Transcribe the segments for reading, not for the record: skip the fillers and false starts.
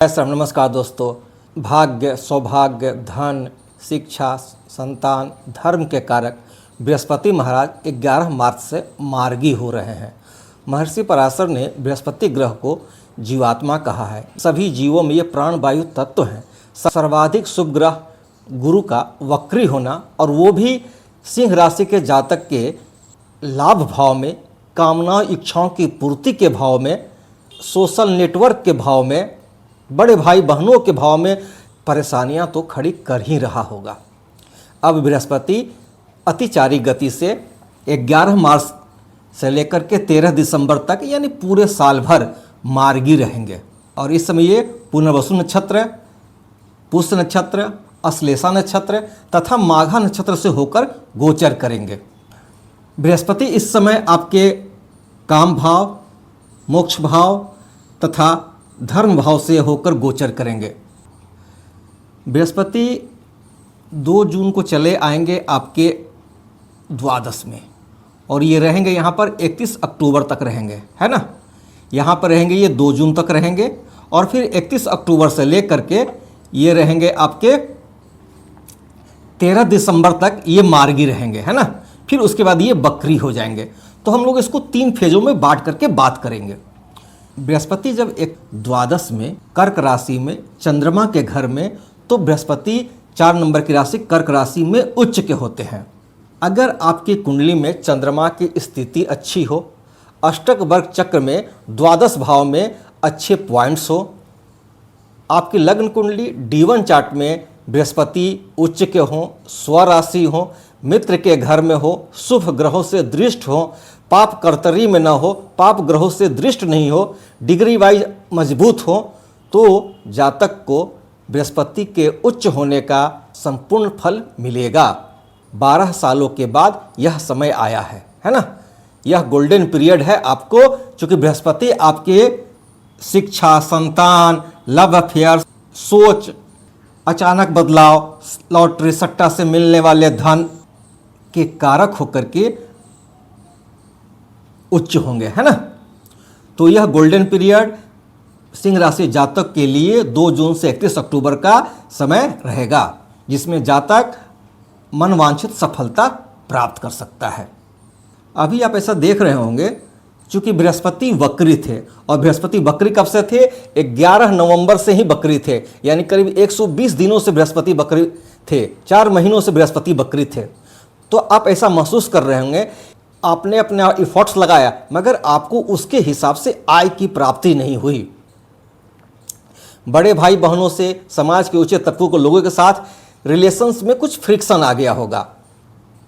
Sir नमस्कार दोस्तों। भाग्य, सौभाग्य, धन, शिक्षा, संतान, धर्म के कारक बृहस्पति महाराज 11 मार्च से मार्गी हो रहे हैं। महर्षि पराशर ने बृहस्पति ग्रह को जीवात्मा कहा है। सभी जीवों में ये प्राणवायु तत्व हैं। सर्वाधिक शुभ ग्रह गुरु का वक्री होना और वो भी सिंह राशि के जातक के लाभ भाव में, कामनाओं इच्छाओं की पूर्ति के भाव में, सोशल नेटवर्क के भाव में, बड़े भाई बहनों के भाव में परेशानियां तो खड़ी कर ही रहा होगा। अब बृहस्पति अतिचारी गति से 11 मार्च से लेकर के 13 दिसंबर तक यानी पूरे साल भर मार्गी रहेंगे। और इस समय ये पुनर्वसु नक्षत्र, पुष्य नक्षत्र, अश्लेषा नक्षत्र तथा माघा नक्षत्र से होकर गोचर करेंगे। बृहस्पति इस समय आपके काम भाव, मोक्ष भाव तथा धर्म भाव से होकर गोचर करेंगे। बृहस्पति 2 जून को चले आएंगे आपके द्वादश में और ये रहेंगे यहाँ पर 31 अक्टूबर तक रहेंगे, है ना। यहाँ पर रहेंगे ये 2 जून तक रहेंगे और फिर 31 अक्टूबर से लेकर के ये रहेंगे आपके 13 दिसंबर तक ये मार्गी रहेंगे, है ना। फिर उसके बाद ये बकरी हो जाएंगे। तो हम लोग इसको 3 फेजों में बांट करके बात करेंगे। बृहस्पति जब एक द्वादश में कर्क राशि में चंद्रमा के घर में, तो बृहस्पति 4 नंबर की राशि कर्क राशि में उच्च के होते हैं। अगर आपकी कुंडली में चंद्रमा की स्थिति अच्छी हो, अष्टक वर्ग चक्र में द्वादश भाव में अच्छे पॉइंट्स हो, आपकी लग्न कुंडली D1 चार्ट में बृहस्पति उच्च के हों, स्वराशि हो, मित्र के घर में हो, शुभ ग्रहों से दृष्ट हो, पाप कर्तरी में न हो, पाप ग्रहों से दृष्ट नहीं हो, डिग्री वाइज मजबूत हो, तो जातक को बृहस्पति के उच्च होने का संपूर्ण फल मिलेगा। 12 सालों के बाद यह समय आया है ना। यह गोल्डन पीरियड है आपको, चूँकि बृहस्पति आपके शिक्षा, संतान, लव अफेयर, सोच, अचानक बदलाव, लॉटरी सट्टा से मिलने वाले धन के कारक होकर के उच्च होंगे, है ना। तो यह गोल्डन पीरियड सिंह राशि जातक के लिए 2 जून से 31 अक्टूबर का समय रहेगा, जिसमें जातक मनवांछित सफलता प्राप्त कर सकता है। अभी आप ऐसा देख रहे होंगे, चूंकि बृहस्पति वक्री थे और बृहस्पति वक्री कब से थे? 11 नवंबर से ही वक्री थे, यानी करीब 120 दिनों से बृहस्पति वक्री थे, 4 महीनों से बृहस्पति वक्री थे। तो आप ऐसा महसूस कर रहे होंगे, आपने अपने एफर्ट्स लगाया मगर आपको उसके हिसाब से आय की प्राप्ति नहीं हुई। बड़े भाई बहनों से, समाज के ऊंचे तबकों के लोगों के साथ रिलेशंस में कुछ फ्रिक्शन आ गया होगा।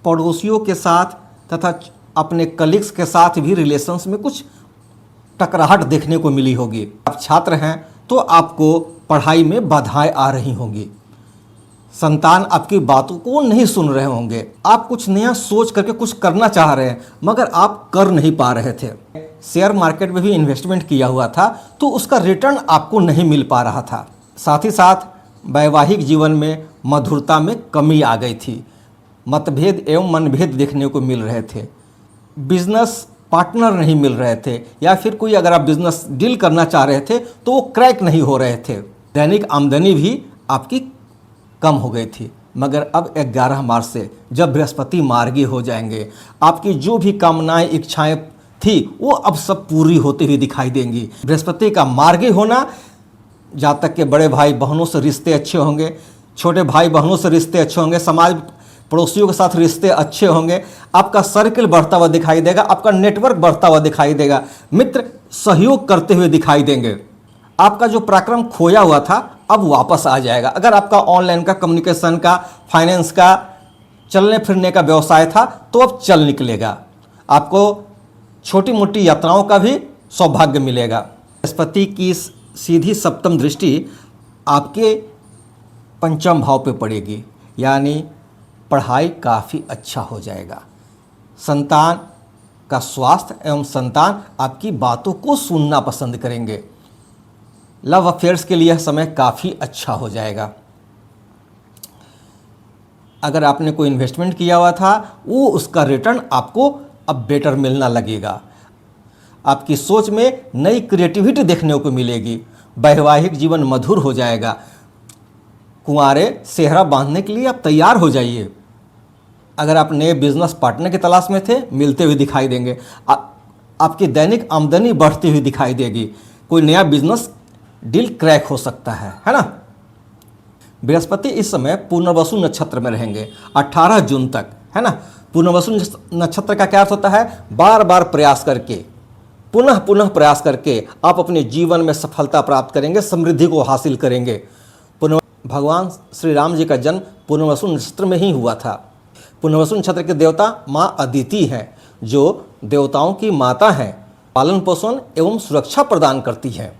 पड़ोसियों के साथ तथा अपने कलीग्स के साथ भी रिलेशंस में कुछ टकराहट देखने को मिली होगी। आप छात्र हैं तो आपको पढ़ाई में बाधाएं आ रही होंगी। संतान आपकी बातों को नहीं सुन रहे होंगे। आप कुछ नया सोच करके कुछ करना चाह रहे हैं मगर आप कर नहीं पा रहे थे। शेयर मार्केट में भी इन्वेस्टमेंट किया हुआ था तो उसका रिटर्न आपको नहीं मिल पा रहा था। साथ ही साथ वैवाहिक जीवन में मधुरता में कमी आ गई थी। मतभेद एवं मनभेद देखने को मिल रहे थे। बिजनेस पार्टनर नहीं मिल रहे थे, या फिर कोई अगर आप बिजनेस डील करना चाह रहे थे तो वो क्रैक नहीं हो रहे थे। दैनिक आमदनी भी आपकी कम हो गई थी। मगर अब 11 मार्च से जब बृहस्पति मार्गी हो जाएंगे, आपकी जो भी कामनाएं, इच्छाएं थी वो अब सब पूरी होती हुई दिखाई देंगी। बृहस्पति का मार्गी होना, जातक के बड़े भाई बहनों से रिश्ते अच्छे होंगे, छोटे भाई बहनों से रिश्ते अच्छे होंगे, समाज पड़ोसियों के साथ रिश्ते अच्छे होंगे, आपका सर्किल बढ़ता हुआ दिखाई देगा, आपका नेटवर्क बढ़ता हुआ दिखाई देगा, मित्र सहयोग करते हुए दिखाई देंगे। आपका जो पराक्रम खोया हुआ था अब वापस आ जाएगा। अगर आपका ऑनलाइन का, कम्युनिकेशन का, फाइनेंस का, चलने फिरने का व्यवसाय था तो अब चल निकलेगा। आपको छोटी मोटी यात्राओं का भी सौभाग्य मिलेगा। बृहस्पति की सीधी सप्तम दृष्टि आपके 5वें भाव पे पड़ेगी, यानी पढ़ाई काफ़ी अच्छा हो जाएगा। संतान का स्वास्थ्य एवं संतान आपकी बातों को सुनना पसंद करेंगे। लव अफेयर्स के लिए यह समय काफ़ी अच्छा हो जाएगा। अगर आपने कोई इन्वेस्टमेंट किया हुआ था वो उसका रिटर्न आपको अब बेटर मिलना लगेगा। आपकी सोच में नई क्रिएटिविटी देखने को मिलेगी। वैवाहिक जीवन मधुर हो जाएगा। कुंवारे सेहरा बांधने के लिए आप तैयार हो जाइए। अगर आप नए बिजनेस पार्टनर की तलाश में थे, मिलते हुए दिखाई देंगे। आपकी दैनिक आमदनी बढ़ती हुई दिखाई देगी। कोई नया बिजनेस डील क्रैक हो सकता है ना। बृहस्पति इस समय पुनर्वसु नक्षत्र में रहेंगे 18 जून तक, है ना। पुनर्वसु नक्षत्र का क्या अर्थ होता है? बार बार प्रयास करके, पुनः पुनः प्रयास करके आप अपने जीवन में सफलता प्राप्त करेंगे, समृद्धि को हासिल करेंगे। भगवान श्री राम जी का जन्म पुनर्वसु नक्षत्र में ही हुआ था। पुनर्वसु नक्षत्र के देवता माँ अदिति हैं, जो देवताओं की माता हैं, पालन पोषण एवं सुरक्षा प्रदान करती हैं।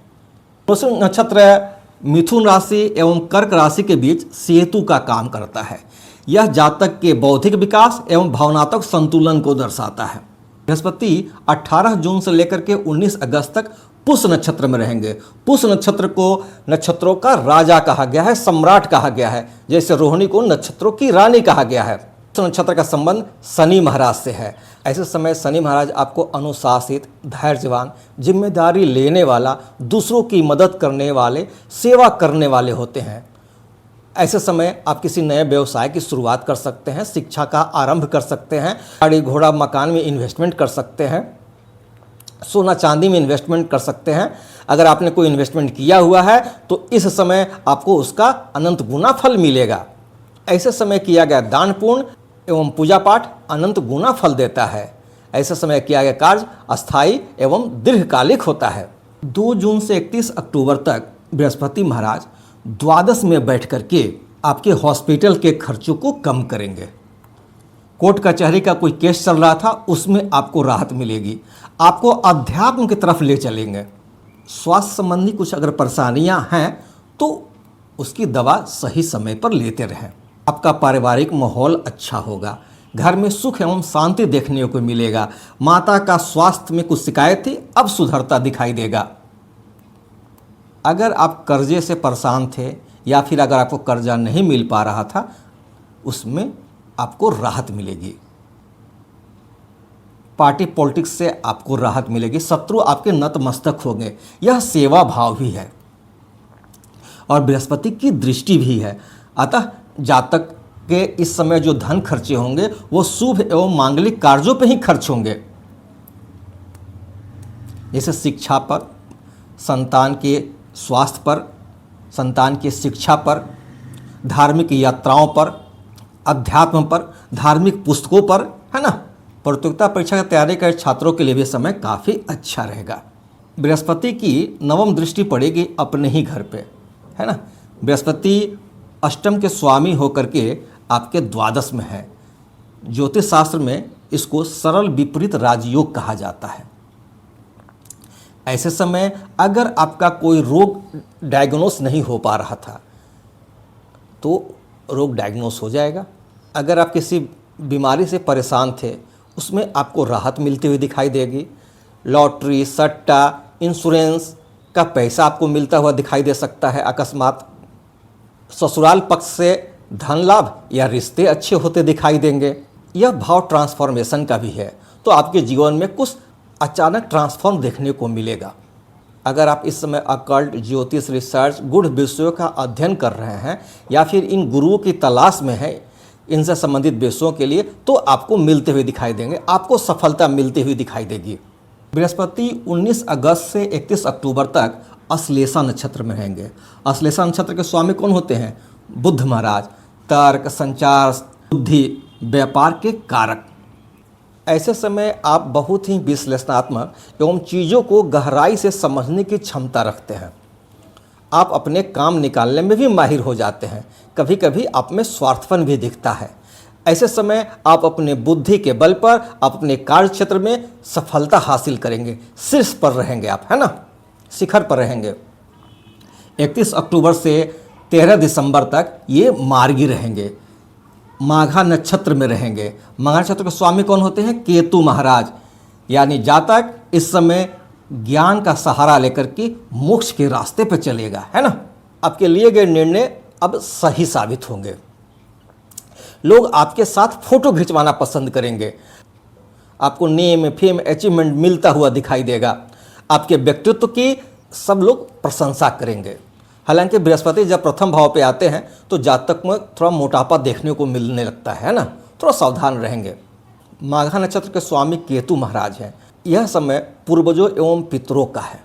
पुनर्वसु नक्षत्र मिथुन राशि एवं कर्क राशि के बीच सेतु का काम करता है। यह जातक के बौद्धिक विकास एवं भावनात्मक संतुलन को दर्शाता है। बृहस्पति 18 जून से लेकर के 19 अगस्त तक पुष्य नक्षत्र में रहेंगे। पुष्य नक्षत्र को नक्षत्रों का राजा कहा गया है, सम्राट कहा गया है, जैसे रोहिणी को नक्षत्रों की रानी कहा गया है। पुष्य नक्षत्र का संबंध शनि महाराज से है। ऐसे समय शनि महाराज आपको अनुशासित, धैर्यवान, जिम्मेदारी लेने वाला, दूसरों की मदद करने वाले, सेवा करने वाले होते हैं। ऐसे समय आप किसी नए व्यवसाय की शुरुआत कर सकते हैं, शिक्षा का आरंभ कर सकते हैं, गाड़ी घोड़ा मकान में इन्वेस्टमेंट कर सकते हैं, सोना चांदी में इन्वेस्टमेंट कर सकते हैं। अगर आपने कोई इन्वेस्टमेंट किया हुआ है तो इस समय आपको उसका अनंत गुना फल मिलेगा। ऐसे समय किया गया दान पुण्य एवं पूजा पाठ अनंत गुना फल देता है। ऐसे समय किया गया कार्य अस्थायी एवं दीर्घकालिक होता है। 2 जून से 31 अक्टूबर तक बृहस्पति महाराज द्वादश में बैठ करके आपके हॉस्पिटल के खर्चों को कम करेंगे। कोर्ट कचहरी का कोई केस चल रहा था, उसमें आपको राहत मिलेगी। आपको अध्यात्म की तरफ ले चलेंगे। स्वास्थ्य संबंधी कुछ अगर परेशानियां हैं तो उसकी दवा सही समय पर लेते रहें। आपका पारिवारिक माहौल अच्छा होगा। घर में सुख एवं शांति देखने को मिलेगा। माता का स्वास्थ्य में कुछ शिकायत थी, अब सुधरता दिखाई देगा। अगर आप कर्जे से परेशान थे या फिर अगर आपको कर्जा नहीं मिल पा रहा था, उसमें आपको राहत मिलेगी। पार्टी पॉलिटिक्स से आपको राहत मिलेगी। शत्रु आपके नतमस्तक होंगे। यह सेवा भाव भी है और बृहस्पति की दृष्टि भी है। अतः जातक के इस समय जो धन खर्चे होंगे वो शुभ एवं मांगलिक कार्यों पर ही खर्च होंगे, जैसे शिक्षा पर, संतान के स्वास्थ्य पर, संतान की शिक्षा पर, धार्मिक यात्राओं पर, अध्यात्म पर, धार्मिक पुस्तकों पर, है ना। प्रतियोगिता परीक्षा की तैयारी कर छात्रों के लिए भी समय काफ़ी अच्छा रहेगा। बृहस्पति की नवम दृष्टि पड़ेगी अपने ही घर पे, है ना। बृहस्पति अष्टम के स्वामी होकर के आपके द्वादश में है। ज्योतिष शास्त्र में इसको सरल विपरीत राजयोग कहा जाता है। ऐसे समय अगर आपका कोई रोग डायग्नोस नहीं हो पा रहा था तो रोग डायग्नोस हो जाएगा। अगर आप किसी बीमारी से परेशान थे, उसमें आपको राहत मिलती हुई दिखाई देगी। लॉटरी, सट्टा, इंश्योरेंस का पैसा आपको मिलता हुआ दिखाई दे सकता है अकस्मात। ससुराल पक्ष से धन लाभ या रिश्ते अच्छे होते दिखाई देंगे। यह भाव ट्रांसफॉर्मेशन का भी है, तो आपके जीवन में कुछ अचानक ट्रांसफॉर्म देखने को मिलेगा। अगर आप इस समय अकल्ट, ज्योतिष, रिसर्च, गूढ़ विषयों का अध्ययन कर रहे हैं या फिर इन गुरुओं की तलाश में हैं, इनसे संबंधित विषयों के लिए, तो आपको मिलते हुए दिखाई देंगे, आपको सफलता मिलती हुई दिखाई देगी। बृहस्पति 19 अगस्त से 31 अक्टूबर तक अश्लेषा नक्षत्र में रहेंगे। अश्लेषा नक्षत्र के स्वामी कौन होते हैं? बुध महाराज। तर्क, संचार, बुद्धि, व्यापार के कारक। ऐसे समय आप बहुत ही विश्लेषणात्मक एवं चीज़ों को गहराई से समझने की क्षमता रखते हैं। आप अपने काम निकालने में भी माहिर हो जाते हैं। कभी कभी आप में स्वार्थपन भी दिखता है। ऐसे समय आप अपने बुद्धि के बल पर अपने कार्य क्षेत्र में सफलता हासिल करेंगे। शीर्ष पर रहेंगे आप, है ना, शिखर पर रहेंगे। 31 अक्टूबर से 13 दिसंबर तक ये मार्गी रहेंगे, माघा नक्षत्र में रहेंगे। माघा नक्षत्र के स्वामी कौन होते हैं? केतु महाराज। यानी जातक इस समय ज्ञान का सहारा लेकर के मोक्ष के रास्ते पर चलेगा, है ना। आपके लिए गए निर्णय अब सही साबित होंगे। लोग आपके साथ फोटो खिंचवाना पसंद करेंगे। आपको नेम, फेम, अचीवमेंट मिलता हुआ दिखाई देगा। आपके व्यक्तित्व की सब लोग प्रशंसा करेंगे। हालांकि बृहस्पति जब प्रथम भाव पे आते हैं तो जातक में थोड़ा मोटापा देखने को मिलने लगता है ना, थोड़ा सावधान रहेंगे। माघा नक्षत्र के स्वामी केतु महाराज हैं। यह समय पूर्वजों एवं पितरों का है।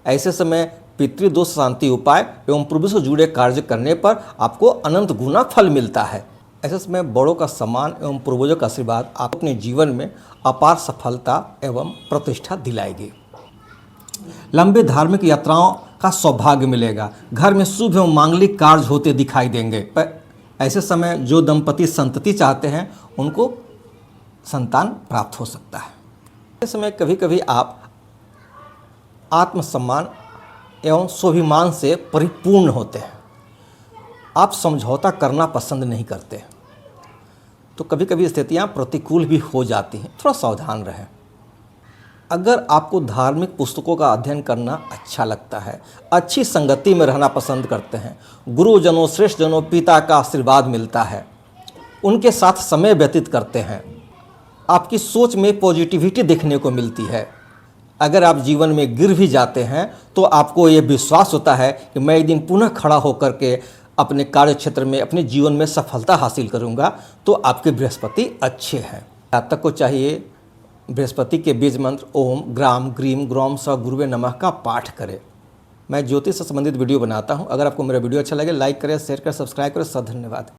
ऐसे समय पितृदोष शांति उपाय एवं पूर्व से जुड़े कार्य करने पर आपको अनंत गुना फल मिलता है। ऐसे समय बड़ों का सम्मान एवं पूर्वजों का आशीर्वाद आप अपने जीवन में अपार सफलता एवं प्रतिष्ठा दिलाएगी। लंबे धार्मिक यात्राओं का सौभाग्य मिलेगा। घर में शुभ एवं मांगलिक कार्य होते दिखाई देंगे। पर ऐसे समय जो दंपति संतति चाहते हैं उनको संतान प्राप्त हो सकता है। ऐसे समय कभी कभी आप आत्मसम्मान एवं स्वाभिमान से परिपूर्ण होते हैं। आप समझौता करना पसंद नहीं करते, तो कभी कभी स्थितियां प्रतिकूल भी हो जाती हैं, थोड़ा सावधान रहें। अगर आपको धार्मिक पुस्तकों का अध्ययन करना अच्छा लगता है, अच्छी संगति में रहना पसंद करते हैं, गुरुजनों श्रेष्ठ जनों पिता का आशीर्वाद मिलता है, उनके साथ समय व्यतीत करते हैं, आपकी सोच में पॉजिटिविटी देखने को मिलती है। अगर आप जीवन में गिर भी जाते हैं तो आपको ये विश्वास होता है कि मैं एक दिन पुनः खड़ा होकर के अपने कार्य क्षेत्र में अपने जीवन में सफलता हासिल करूंगा, तो आपके बृहस्पति अच्छे हैं। जातक को चाहिए बृहस्पति के बीज मंत्र ओम ग्राम ग्रीम ग्रौम स गुरुवे नमः का पाठ करें। मैं ज्योतिष से संबंधित वीडियो बनाता हूं। अगर आपको मेरा वीडियो अच्छा लगे लाइक करें, शेयर करें, सब्सक्राइब करें। सब धन्यवाद।